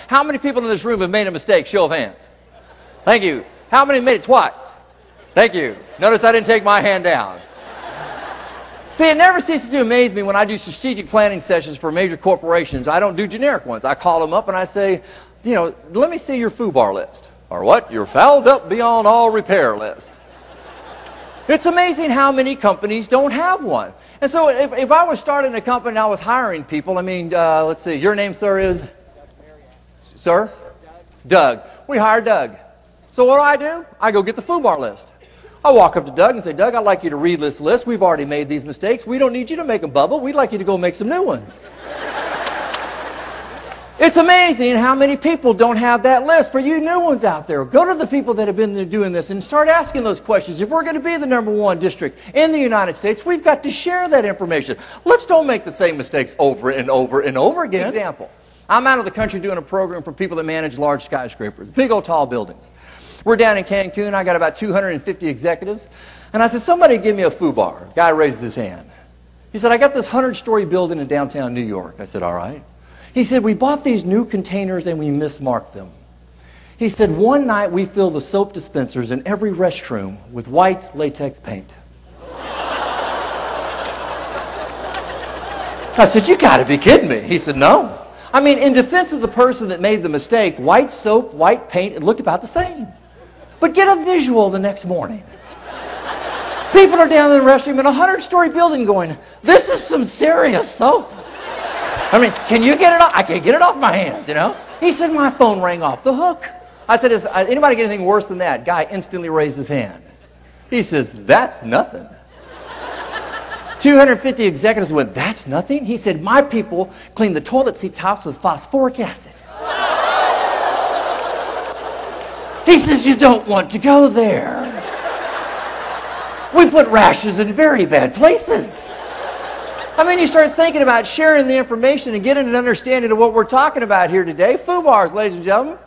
How many people in this room have made a mistake? Show of hands. Thank you. How many made it twice? Thank you. Notice I didn't take my hand down. See, it never ceases to amaze me when I do strategic planning sessions for major corporations. I don't do generic ones. I call them up and I say, you know, let me see your FUBAR list. Or what? Your fouled up beyond all repair list. It's amazing how many companies don't have one. And so if I was starting a company and I was hiring people, I mean, let's see, your name, sir, is? Sir? Doug. We hire Doug. So what do? I go get the FUBAR list. I walk up to Doug and say, Doug, I'd like you to read this list. We've already made these mistakes. We don't need you to make them, Bubba. We'd like you to go make some new ones. It's amazing how many people don't have that list. For you new ones out there, go to the people that have been there doing this and start asking those questions. If we're going to be the #1 district in the United States, we've got to share that information. Let's don't make the same mistakes over and over and over again. Example, I'm out of the country doing a program for people that manage large skyscrapers, big old tall buildings. We're down in Cancun. I got about 250 executives. And I said, somebody give me a FUBAR. Guy raises his hand. He said, I got this 100-story building in downtown New York. I said, all right. He said, we bought these new containers and we mismarked them. He said, one night we filled the soap dispensers in every restroom with white latex paint. I said, you got to be kidding me. He said, no. I mean, in defense of the person that made the mistake, white soap, white paint, it looked about the same. But get a visual the next morning. People are down in the restroom in a 100-story building going, this is some serious soap. I mean, can you get it off? I can't get it off my hands, you know. He said, my phone rang off the hook. I said, is anybody get anything worse than that? Guy instantly raised his hand. He says, that's nothing. 250 executives went, that's nothing? He said, my people clean the toilet seat tops with phosphoric acid. He says, you don't want to go there. We put rashes in very bad places. I mean, you start thinking about sharing the information and getting an understanding of what we're talking about here today. FUBARS, ladies and gentlemen.